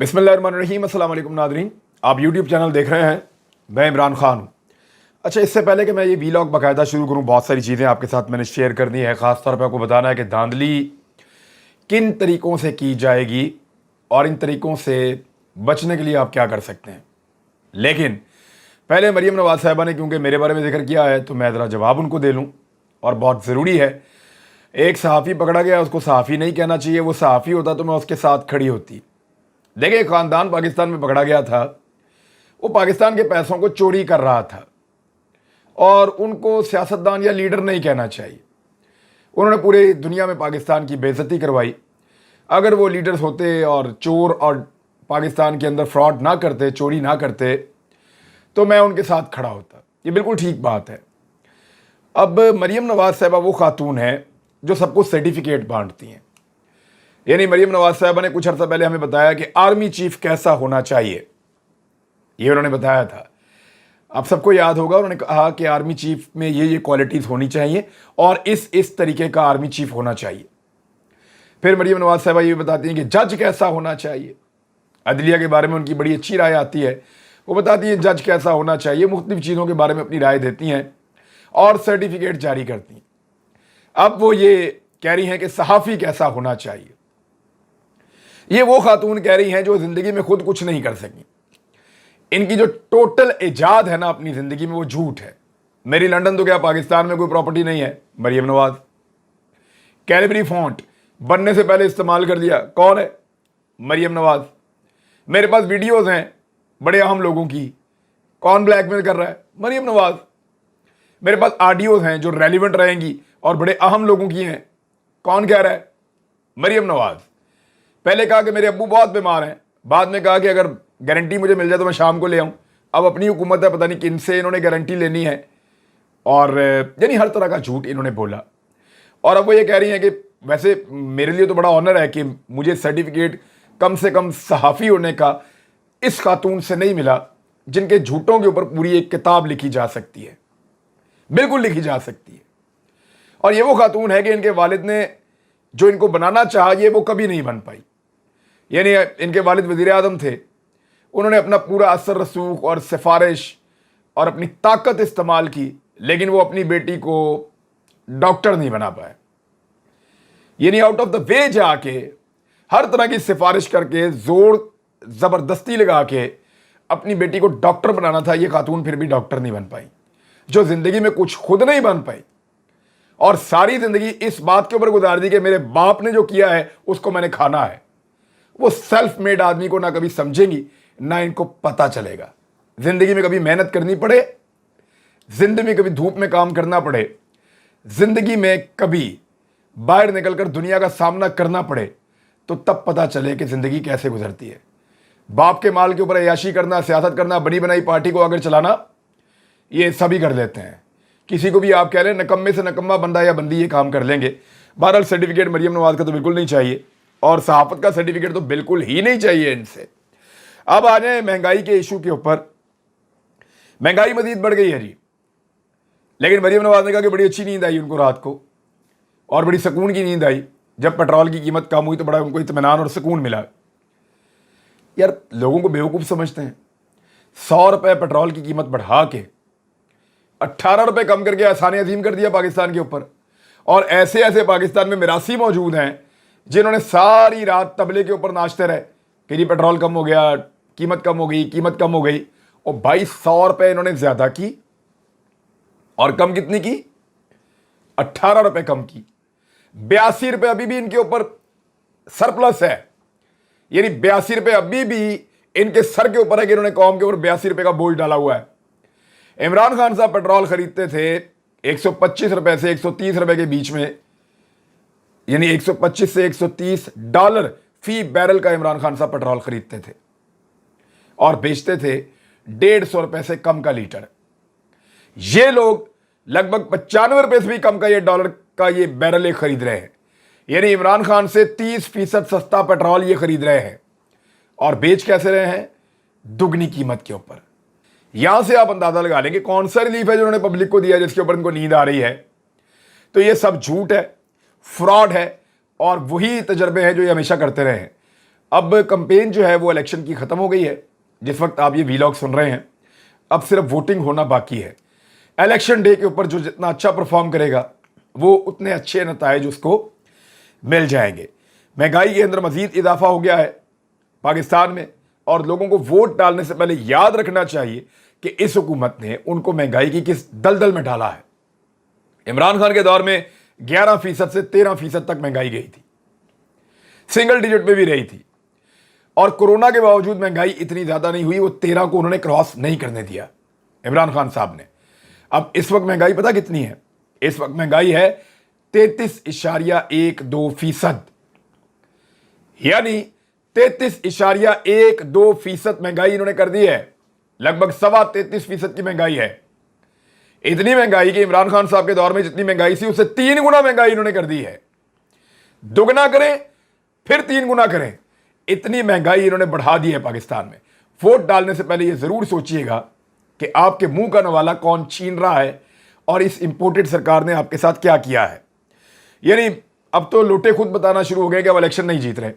बिस्मिल्लाहिर्रहमानिर्रहीम। अस्सलाम वालेकुम नादरीन, आप यूट्यूब चैनल देख रहे हैं, मैं इमरान खान हूँ। अच्छा, इससे पहले कि मैं ये वीलॉग बाकायदा शुरू करूँ, बहुत सारी चीज़ें आपके साथ मैंने शेयर करनी है। ख़ास तौर पे आपको बताना है कि धांधली किन तरीक़ों से की जाएगी और इन तरीक़ों से बचने के लिए आप क्या कर सकते हैं। लेकिन पहले मरीम नवाज़ साहिबा ने क्योंकि मेरे बारे में जिक्र किया है तो मैं ज़रा जवाब उनको दे लूँ, और बहुत ज़रूरी है। एक सहाफ़ी पकड़ा गया, उसको सहाफ़ी नहीं कहना चाहिए, वो सहाफ़ी होता तो मैं उसके साथ खड़ी होती। देखिए, ख़ानदान पाकिस्तान में पकड़ा गया था, वो पाकिस्तान के पैसों को चोरी कर रहा था और उनको सियासतदान या लीडर नहीं कहना चाहिए। उन्होंने पूरी दुनिया में पाकिस्तान की बेइज्जती करवाई। अगर वो लीडर्स होते और चोर और पाकिस्तान के अंदर फ्रॉड ना करते, चोरी ना करते, तो मैं उनके साथ खड़ा होता। ये बिल्कुल ठीक बात है। अब मरीम नवाज़ साहिबा वो खातून है जो सबको सर्टिफिकेट बांटती हैं। यानी मरीम नवाज़ साहिबा ने कुछ अर्सा पहले हमें बताया कि आर्मी चीफ कैसा होना चाहिए, ये उन्होंने बताया था। आप सबको याद होगा, उन्होंने कहा कि आर्मी चीफ में ये क्वालिटीज़ होनी चाहिए और इस तरीके का आर्मी चीफ होना चाहिए। फिर मरीम नवाज़ साहिबा ये बताती हैं कि जज कैसा होना चाहिए। अदलिया के बारे में उनकी बड़ी अच्छी राय आती है, वो बताती है जज कैसा होना चाहिए, मुख्तलिफ चीज़ों के बारे में अपनी राय देती हैं और सर्टिफिकेट जारी करती हैं। अब वो ये कह रही हैं कि सहाफ़ी कैसा होना चाहिए। ये वो खातून कह रही हैं जो ज़िंदगी में खुद कुछ नहीं कर सकी। इनकी जो टोटल इजाद है ना अपनी ज़िंदगी में, वो झूठ है। मेरी लंदन तो क्या पाकिस्तान में कोई प्रॉपर्टी नहीं है। मरीम नवाज़ कैलिबरी फॉन्ट बनने से पहले इस्तेमाल कर दिया, कौन है? मरीम नवाज़। मेरे पास वीडियोज़ हैं बड़े अहम लोगों की, कौन ब्लैकमेल कर रहा है? मरीम नवाज़। मेरे पास ऑडियोज़ हैं जो रेलिवेंट रहेंगी और बड़े अहम लोगों की हैं, कौन कह रहा है? मरीम नवाज़। पहले कहा कि मेरे अब्बू बहुत बीमार हैं, बाद में कहा कि अगर गारंटी मुझे मिल जाए तो मैं शाम को ले आऊँ। अब अपनी हुकूमत है, पता नहीं किन से इन्होंने गारंटी लेनी है, और यानी हर तरह का झूठ इन्होंने बोला। और अब वो ये कह रही हैं कि वैसे मेरे लिए तो बड़ा ऑनर है कि मुझे सर्टिफिकेट कम से कम सहाफ़ी होने का इस खातून से नहीं मिला जिनके झूठों के ऊपर पूरी एक किताब लिखी जा सकती है, बिल्कुल लिखी जा सकती है। और ये वो खातून है कि इनके वालिद ने जो इनको बनाना चाहा ये वो कभी नहीं बन पाई। यानी इनके वालिद वज़ीर आज़म थे, उन्होंने अपना पूरा असर रसूख और सिफारिश और अपनी ताकत इस्तेमाल की, लेकिन वो अपनी बेटी को डॉक्टर नहीं बना पाए। यानी आउट ऑफ द वे जाके हर तरह की सिफारिश करके जोर ज़बरदस्ती लगा के अपनी बेटी को डॉक्टर बनाना था, ये खातून फिर भी डॉक्टर नहीं बन पाई। जो ज़िंदगी में कुछ खुद नहीं बन पाई और सारी ज़िंदगी इस बात के ऊपर गुजार दी कि मेरे बाप ने जो किया है उसको मैंने खाना है। वो सेल्फ मेड आदमी को ना कभी समझेंगी ना इनको पता चलेगा। ज़िंदगी में कभी मेहनत करनी पड़े, ज़िंदगी में कभी धूप में काम करना पड़े, ज़िंदगी में कभी बाहर निकलकर दुनिया का सामना करना पड़े, तो तब पता चले कि ज़िंदगी कैसे गुजरती है। बाप के माल के ऊपर अय्याशी करना, सियासत करना, बनी बनाई पार्टी को आगे चलाना, ये सभी कर लेते हैं। किसी को भी आप कह लें नकम्मे से नकम्मा बंदा या बंदी ये काम कर लेंगे। बहरहाल सर्टिफिकेट मरीम नवाज़ का तो बिल्कुल नहीं चाहिए और सहाफ़त का सर्टिफिकेट तो बिल्कुल ही नहीं चाहिए इनसे। अब आ जाए महंगाई के इशू के ऊपर। महंगाई मजीद बढ़ गई है जी, लेकिन मरीम नवाज़ ने कहा कि बड़ी अच्छी नींद आई उनको रात को और बड़ी सुकून की नींद आई। जब पेट्रोल की कीमत कम हुई तो बड़ा उनको इत्मीनान और सुकून मिला। यार, लोगों को बेवकूफ़ समझते हैं। 100 रुपये पेट्रोल की कीमत बढ़ा के 18 रुपये कम करके एहसान अजीम कर दिया पाकिस्तान के ऊपर। और ऐसे ऐसे पाकिस्तान में मिरासी मौजूद हैं जिन्होंने सारी रात तबले के ऊपर नाचते रहे कि जी पेट्रोल कम हो गया, कीमत कम हो गई, कीमत कम हो गई। और भाई 100 रुपये इन्होंने ज़्यादा की और कम कितनी की? 18 रुपये कम की। 82 रुपये अभी भी इनके ऊपर सरप्लस है। यानी 82 रुपये अभी भी इनके सर के ऊपर है कि इन्होंने कौम के ऊपर 82 रुपये का बोझ डाला हुआ है। इमरान खान साहब पेट्रोल खरीदते थे 125 रुपये से 130 रुपये के बीच में, यानी 125 से 130 डॉलर फी बैरल का इमरान खान साहब पेट्रोल खरीदते थे और बेचते थे 150 रुपये से कम का लीटर। ये लोग लगभग 95 रुपये से भी कम का ये डॉलर का ये बैरल ये खरीद रहे हैं। यानी इमरान खान से 30% सस्ता पेट्रोल ये खरीद रहे हैं और बेच कैसे रहे हैं? दुगनी कीमत के ऊपर। यहां से आप अंदाजा लगा लेंगे कौन सा रिलीफ है जो उन्होंने पब्लिक को दिया जिसके ऊपर इनको नींद आ रही है। तो ये सब झूठ है, फ्रॉड है और वही तजर्बे हैं जो ये हमेशा करते रहे हैं। अब कंपेन जो है वो इलेक्शन की ख़त्म हो गई है। जिस वक्त आप ये वीलॉग सुन रहे हैं, अब सिर्फ वोटिंग होना बाकी है। इलेक्शन डे के ऊपर जो जितना अच्छा परफॉर्म करेगा वो उतने अच्छे नताइज उसको मिल जाएंगे। महंगाई के अंदर मजीद इजाफा हो गया है पाकिस्तान में, और लोगों को वोट डालने से पहले याद रखना चाहिए कि इस हुकूमत ने उनको महंगाई की किस दलदल में डाला है। इमरान खान के दौर में 11% से 13% तक महंगाई गई थी, सिंगल डिजिट में भी रही थी, और कोरोना के बावजूद महंगाई इतनी ज्यादा नहीं हुई, वो 13 को उन्होंने क्रॉस नहीं करने दिया इमरान खान साहब ने। अब इस वक्त महंगाई पता कितनी है? इस वक्त महंगाई है 33.12%, यानी 33.12% महंगाई इन्होंने कर दी है। लगभग 33.25% की महंगाई है। इतनी महंगाई कि इमरान खान साहब के दौर में जितनी महंगाई थी उससे 3 गुना महंगाई इन्होंने कर दी है। दुगना करें फिर 3 गुना करें, इतनी महंगाई इन्होंने बढ़ा दी है पाकिस्तान में। वोट डालने से पहले यह जरूर सोचिएगा कि आपके मुंह का नवाला कौन छीन रहा है और इस इंपोर्टेड सरकार ने आपके साथ क्या किया है। यानी अब तो लोटे खुद बताना शुरू हो गए कि अब इलेक्शन नहीं जीत रहे।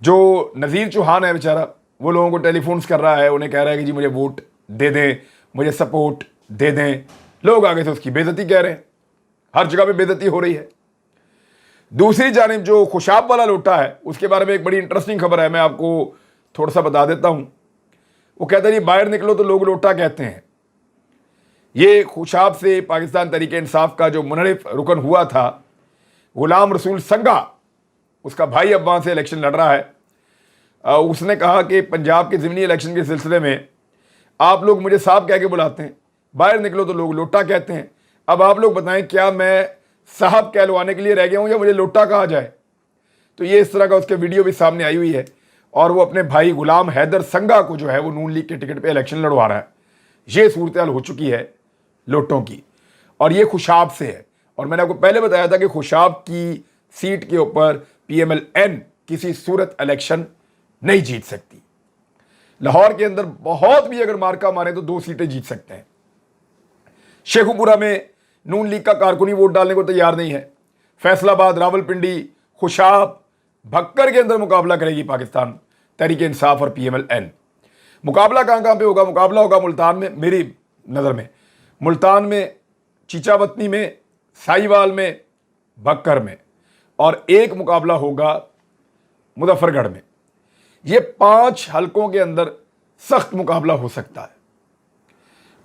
जो नज़ीर चौहान है बेचारा, वो लोगों को टेलीफोन्स कर रहा है, उन्हें कह रहा है कि जी मुझे वोट दे दें, मुझे सपोर्ट दे दें। लोग आगे से उसकी बेइज्जती कह रहे हैं, हर जगह पे बेइज्जती हो रही है। दूसरी जानिब जो खुशाब वाला लोटा है, उसके बारे में एक बड़ी इंटरेस्टिंग खबर है, मैं आपको थोड़ा सा बता देता हूं। वो कहते हैं जी बाहर निकलो तो लोग लोटा कहते हैं। ये खुशाब से पाकिस्तान तहरीक इंसाफ का जो मुनरिफ रुकन हुआ था गुलाम रसूल संगा, उसका भाई अब वहां से इलेक्शन लड़ रहा है। उसने कहा कि पंजाब के ज़िमनी इलेक्शन के सिलसिले में आप लोग मुझे साहब कह के बुलाते हैं, बाहर निकलो तो लोग लोटा कहते हैं। अब आप लोग बताएं क्या मैं साहब कहलवाने के लिए रह गया हूं या मुझे लोटा कहा जाए? तो ये इस तरह का उसके वीडियो भी सामने आई हुई है, और वो अपने भाई गुलाम हैदर संगा को जो है वो नून लीग के टिकट पे इलेक्शन लड़वा रहा है। ये सूरत हाल हो चुकी है लोटों की, और ये खुशाब से है। और मैंने आपको पहले बताया था कि खुशाब की सीट के ऊपर PMLN किसी सूरत इलेक्शन नहीं जीत सकती। लाहौर के अंदर बहुत भी अगर मार्का मारे तो 2 सीटें जीत सकते हैं। शेखुपुरा में नून लीग का कारकुनी वोट डालने को तैयार नहीं है। फैसलाबाद, रावलपिंडी, खुशाब, भक्कर के अंदर मुकाबला करेगी पाकिस्तान तहरीक इंसाफ और PMLN। मुकाबला कहां कहां पे होगा? मुकाबला होगा मुल्तान में, मेरी नज़र में मुल्तान में, चीचावतनी में, साहिवाल में, भक्कर में, और एक मुकाबला होगा मुजफ्फरगढ़ में। ये 5 हलकों के अंदर सख्त मुकाबला हो सकता है।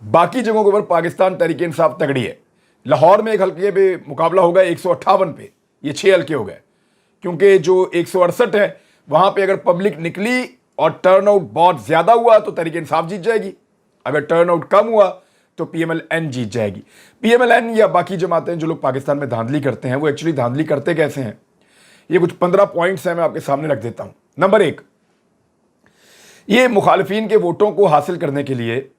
बाकी जगहों के ऊपर पाकिस्तान तहरीक इंसाफ तगड़ी है। लाहौर में एक हल्के पे मुकाबला होगा 158 पे, ये 6 हल्के हो गए, क्योंकि जो 168 है वहां पे अगर पब्लिक निकली और टर्नआउट बहुत ज्यादा हुआ तो तहरीक इंसाफ जीत जाएगी, अगर टर्नआउट कम हुआ तो PMLN जीत जाएगी। PMLN या बाकी जमातें जो लोग पाकिस्तान में धांधली करते हैं, वो एक्चुअली धांधली करते कैसे हैं? ये कुछ 15 पॉइंट्स हैं, मैं आपके सामने रख देता हूं। नंबर 1, ये मुखालिफिन के वोटों को हासिल करने के लिए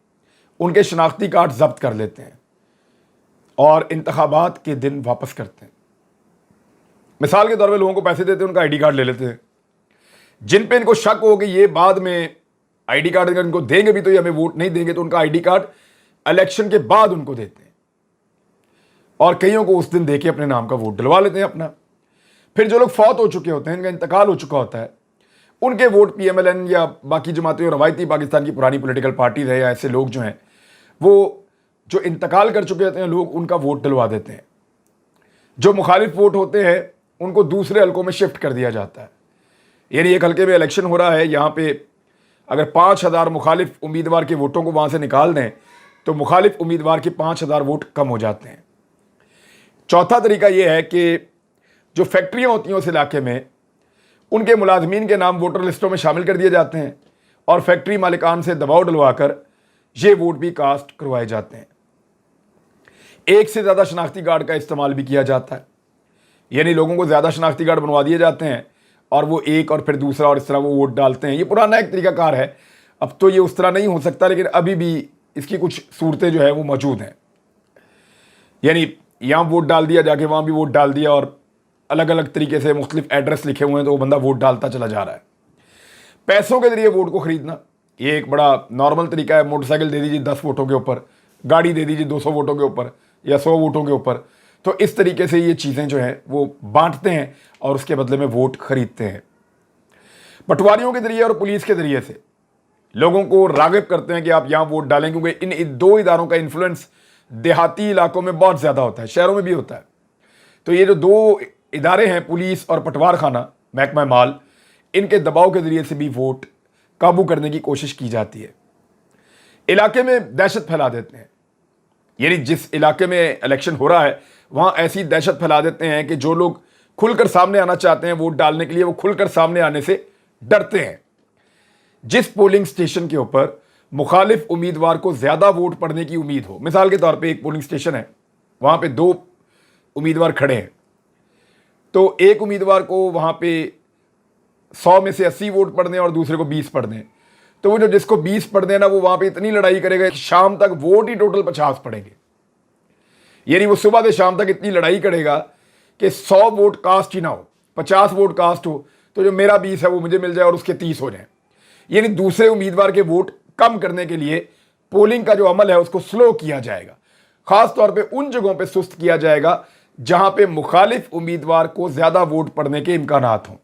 उनके शनाख्ती कार्ड जब्त कर लेते हैं और इंतखाबात के दिन वापस करते हैं। मिसाल के तौर पे लोगों को पैसे देते हैं, उनका ID कार्ड ले लेते हैं। जिन पे इनको शक हो कि ये बाद में ID कार्ड अगर इनको देंगे भी तो ये हमें वोट नहीं देंगे, तो उनका ID कार्ड इलेक्शन के बाद उनको देते हैं, और कईयों को उस दिन देके अपने नाम का वोट डलवा लेते हैं अपना। फिर जो लोग फौत हो चुके होते हैं, इनका इंतकाल हो चुका होता है, उनके वोट PMLN या बाकी जमातें और रवायती पाकिस्तान की पुरानी पॉलिटिकल पार्टीज है या ऐसे लोग जो हैं, वो जो इंतकाल कर चुके होते हैं लोग, उनका वोट डलवा देते हैं। जो मुखालिफ वोट होते हैं उनको दूसरे हलकों में शिफ्ट कर दिया जाता है। यानी एक हल्के में इलेक्शन हो रहा है, यहाँ पे अगर 5000 मुखालिफ उम्मीदवार के वोटों को वहाँ से निकाल दें तो मुखालिफ उम्मीदवार के 5000 वोट कम हो जाते हैं। चौथा तरीका यह है कि जो फैक्ट्रियाँ होती हैं उस इलाके में, उनके मुलाजमीन के नाम वोटर लिस्टों में शामिल कर दिए जाते हैं और फैक्ट्री मालिकान से दबाव डलवाकर ये वोट भी कास्ट करवाए जाते हैं। एक से ज़्यादा शनाख्ती कार्ड का इस्तेमाल भी किया जाता है, यानी लोगों को ज़्यादा शनाख्ती कार्ड बनवा दिए जाते हैं और वो एक और फिर दूसरा और इस तरह वो वोट डालते हैं। ये पुराना एक तरीकाकार है, अब तो ये उस तरह नहीं हो सकता, लेकिन अभी भी इसकी कुछ सूरतें जो है वो मौजूद हैं। यानी यहाँ वोट डाल दिया, जाके वहाँ भी वोट डाल दिया, और अलग अलग तरीके से मुख्तलिफ एड्रेस लिखे हुए हैं तो वो बंदा वोट डालता चला जा रहा है। पैसों के जरिए वोट को खरीदना ये एक बड़ा नॉर्मल तरीका है। मोटरसाइकिल दे दीजिए 10 वोटों के ऊपर, गाड़ी दे दीजिए 200 वोटों के ऊपर या 100 वोटों के ऊपर। तो इस तरीके से ये चीज़ें जो हैं वो बांटते हैं और उसके बदले में वोट खरीदते हैं। पटवारियों के जरिए और पुलिस के जरिए से लोगों को राग़िब करते हैं कि आप यहां वोट डालें, क्योंकि इन दो इदारों का इन्फ्लुएंस देहाती इलाकों में बहुत ज़्यादा होता है, शहरों में भी होता है। तो ये जो दो इदारे हैं, पुलिस और पटवार खाना महकमा माल, इनके दबाव के जरिए से भी वोट काबू करने की कोशिश की जाती है। इलाके में दहशत फैला देते हैं, यानी जिस इलाके में इलेक्शन हो रहा है वहां ऐसी दहशत फैला देते हैं कि जो लोग खुलकर सामने आना चाहते हैं वोट डालने के लिए, वो खुलकर सामने आने से डरते हैं। जिस पोलिंग स्टेशन के ऊपर मुखालिफ उम्मीदवार को ज्यादा वोट पड़ने की उम्मीद हो, मिसाल के तौर पे एक पोलिंग स्टेशन है, वहां पे दो उम्मीदवार खड़े हैं, तो एक उम्मीदवार को वहां पे 100 में से 80 वोट पड़ने और दूसरे को 20 पड़ने, तो वो जो जिसको 20 पड़ने ना, वो वहां पे इतनी लड़ाई करेगा कि शाम तक वोट ही टोटल 50 पड़ेंगे। यानी वो सुबह से शाम तक इतनी लड़ाई करेगा कि 100 वोट कास्ट ही ना हो, 50 वोट कास्ट हो, तो जो मेरा 20 है वो मुझे मिल जाए और उसके 30 हो जाए। यानी दूसरे उम्मीदवार के वोट कम करने के लिए पोलिंग का जो अमल है उसको स्लो किया जाएगा, खास तौर पे उन जगहों पे सुस्त किया जाएगा जहां पे मुखालिफ उम्मीदवार को ज्यादा वोट पड़ने के इम्कानात हों।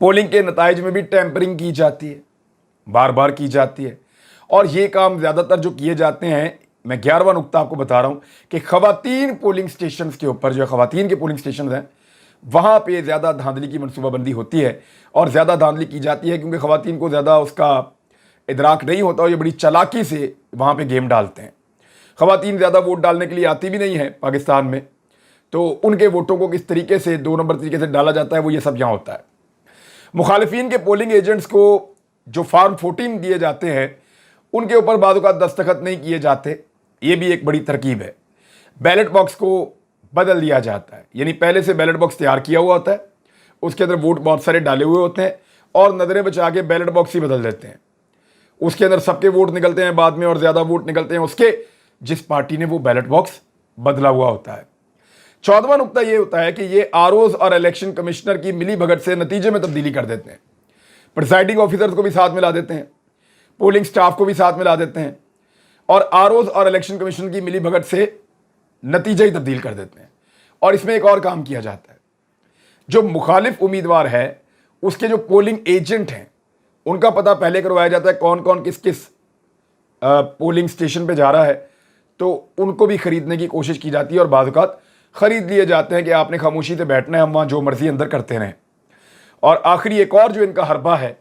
पोलिंग के नताइज में भी टेम्परिंग की जाती है, बार बार की जाती है, और ये काम ज्यादातर जो किए जाते हैं, मैं 11वां नुक्ता आपको बता रहा हूं कि खवातीन पोलिंग स्टेशन के ऊपर, जो खवातीन के पोलिंग स्टेशन हैं, वहां पे ज्यादा धांधली की मनसूबाबंदी होती है और ज्यादा धांधली की जाती है, क्योंकि खवातीन को ज्यादा उसका इदराक नहीं होता और ये बड़ी चालाकी से वहां पे गेम डालते हैं। खवातीन ज़्यादा वोट डालने के लिए आती भी नहीं है पाकिस्तान में, तो उनके वोटों को किस तरीके से 2 नंबर तरीके से डाला जाता है वो ये सब यहाँ होता है। मुखालिफिन के पोलिंग एजेंट्स को जो फॉर्म 14 दिए जाते हैं उनके ऊपर बाज़-औक़ात दस्तखत नहीं किए जाते, ये भी एक बड़ी तरकीब है। बैलेट बॉक्स को बदल दिया जाता है, यानी पहले से बैलेट बॉक्स तैयार किया हुआ होता है, उसके अंदर वोट बहुत सारे डाले हुए होते हैं और नज़रें बचा के बैलेट बॉक्स ही बदल देते हैं। उसके अंदर सबके वोट निकलते हैं बाद में और ज़्यादा वोट निकलते हैं उसके जिस पार्टी ने वो बैलेट बॉक्स बदला हुआ होता है। 14वां नुक्ता ये होता है कि ये आरओज और इलेक्शन कमिश्नर की मिली भगत से नतीजे में तब्दीली कर देते हैं। प्रिसाइडिंग ऑफिसर्स को भी साथ मिला देते हैं, पोलिंग स्टाफ को भी साथ मिला देते हैं और आरओज और इलेक्शन कमीशन की मिली भगत से नतीजे ही तब्दील कर देते हैं। और इसमें एक और काम किया जाता है, जो मुखालिफ उम्मीदवार है उसके जो पोलिंग एजेंट हैं उनका पता पहले करवाया जाता है, कौन कौन किस किस पोलिंग स्टेशन पे जा रहा है, तो उनको भी खरीदने की कोशिश की जाती है और बाज़ औक़ात खरीद लिए जाते हैं कि आपने खामोशी से बैठना है, हम वहाँ जो मर्जी अंदर करते रहें। और आखिरी एक और जो इनका हरबा है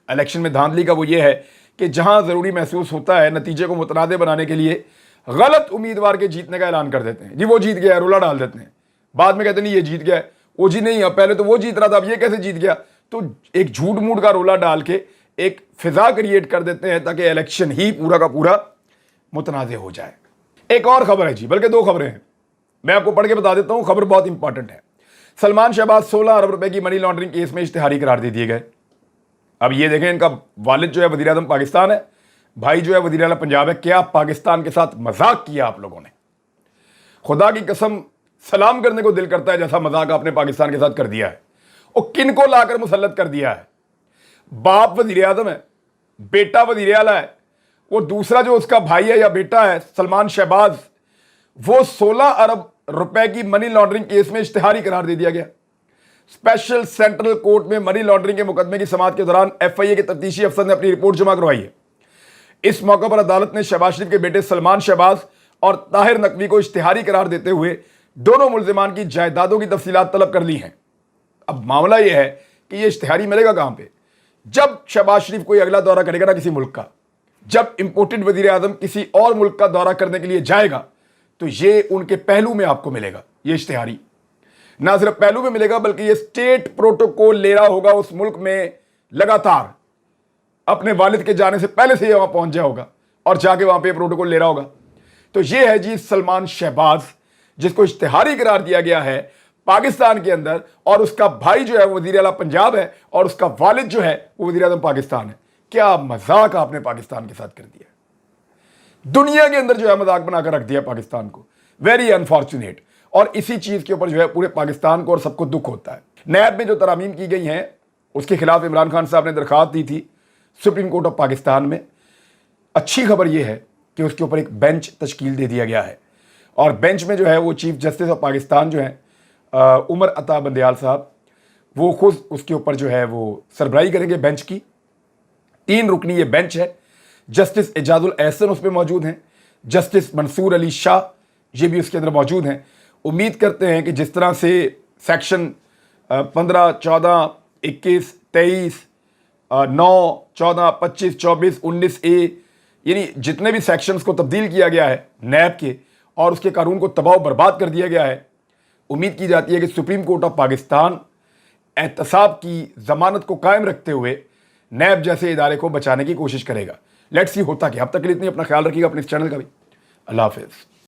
इलेक्शन में धांधली का, वो ये है कि जहाँ ज़रूरी महसूस होता है नतीजे को मुतनादे बनाने के लिए गलत उम्मीदवार के जीतने का ऐलान कर देते हैं। जी वो जीत गया, रोला डाल देते हैं, बाद में कहते नहीं ये जीत गया है, वो जी नहीं, अब पहले तो वो जीत रहा था, अब ये कैसे जीत गया। तो एक झूठ मूठ का रोला डाल के एक फिजा क्रिएट कर देते हैं ताकि इलेक्शन ही पूरा का पूरा मुतनाज़े हो जाए। एक और खबर है जी, बल्कि 2 खबरें हैं, मैं आपको पढ़ के बता देता हूं, खबर बहुत इंपॉर्टेंट है। सलमान शहबाज 16 अरब रुपए की मनी लॉन्ड्रिंग केस में इश्तिहारी करार दे दिए गए। अब ये देखें, इनका वालिद जो है वज़ीर आज़म पाकिस्तान है, भाई जो है वज़ीर आला पंजाब है। क्या पाकिस्तान के साथ मजाक किया आप लोगों ने, खुदा की कसम सलाम करने को दिल करता है जैसा मजाक आपने पाकिस्तान के साथ कर दिया है। और किन को लाकर मुसल्लत कर दिया है, बाप वज़ीर आज़म है, बेटा वज़ीर आला है, वो दूसरा जो उसका भाई है या बेटा है सलमान शहबाज, वो 16 अरब रुपए की मनी लॉन्ड्रिंग केस में इश्तिहारी करार दे दिया गया। स्पेशल सेंट्रल कोर्ट में मनी लॉन्ड्रिंग के मुकदमे की समाअत के दौरान एफआईए के तफ्तीशी अफसर ने अपनी रिपोर्ट जमा करवाई है। इस मौके पर अदालत ने शहबाज शरीफ के बेटे सलमान शहबाज और ताहिर नकवी को इश्तिहारी करार देते हुए दोनों मुल्जिमान की जायदादों की तफसीलात तलब कर ली हैं। अब मामला यह है कि यह इश्तिहारी मिलेगा कहां पे, जब शहबाज शरीफ कोई अगला दौरा करेगा ना किसी मुल्क का, जब इंपोर्टेड वजीर आजम किसी और मुल्क का दौरा करने के लिए जाएगा, तो ये उनके पहलू में आपको मिलेगा। ये इश्तिहारी ना सिर्फ पहलू में मिलेगा बल्कि ये स्टेट प्रोटोकॉल ले रहा होगा उस मुल्क में, लगातार अपने वालिद के जाने से पहले से वहां पहुंच जाएगा और जाके वहां पे प्रोटोकॉल ले रहा होगा। तो ये है जी सलमान शहबाज, जिसको इश्तिहारी करार दिया गया है पाकिस्तान के अंदर, और उसका भाई जो है वो वज़ीर आला पंजाब है और उसका वालिद जो है वो वज़ीर आज़म पाकिस्तान है। क्या मजाक आपने पाकिस्तान के साथ कर दिया, दुनिया के अंदर जो है मजाक बनाकर रख दिया पाकिस्तान को। Very unfortunate. और इसी चीज के ऊपर जो है पूरे पाकिस्तान को और सबको दुख होता है। नैब में जो तरामीम की गई हैं उसके खिलाफ इमरान खान साहब ने दरखास्त दी थी सुप्रीम कोर्ट ऑफ पाकिस्तान में। अच्छी खबर यह है कि उसके ऊपर एक बेंच तश्कील दे दिया गया है और बेंच में जो है वो चीफ जस्टिस ऑफ पाकिस्तान जो है उमर अता बंदयाल साहब, वो खुद उसके ऊपर जो है वो सरबराही करेंगे बेंच की। 3 रुकनी ये बेंच है। जस्टिस एजाजुल एहसन उस पर मौजूद हैं, जस्टिस मंसूर अली शाह ये भी उसके अंदर मौजूद हैं। उम्मीद करते हैं कि जिस तरह से सेक्शन 15, 14, 21, 23, 9, 14, 25, 24, 19A यानी जितने भी सेक्शंस को तब्दील किया गया है नैब के और उसके कानून को तबाह बर्बाद कर दिया गया है, उम्मीद की जाती है कि सुप्रीम कोर्ट ऑफ पाकिस्तान एहतसाब की जमानत को कायम रखते हुए नैब जैसे इदारे को बचाने की कोशिश करेगा। लेट्स सी होता क्या। अब तक के लिए इतनी, अपना ख्याल रखिएगा, अपने इस चैनल का भी। अल्लाह हाफिज़।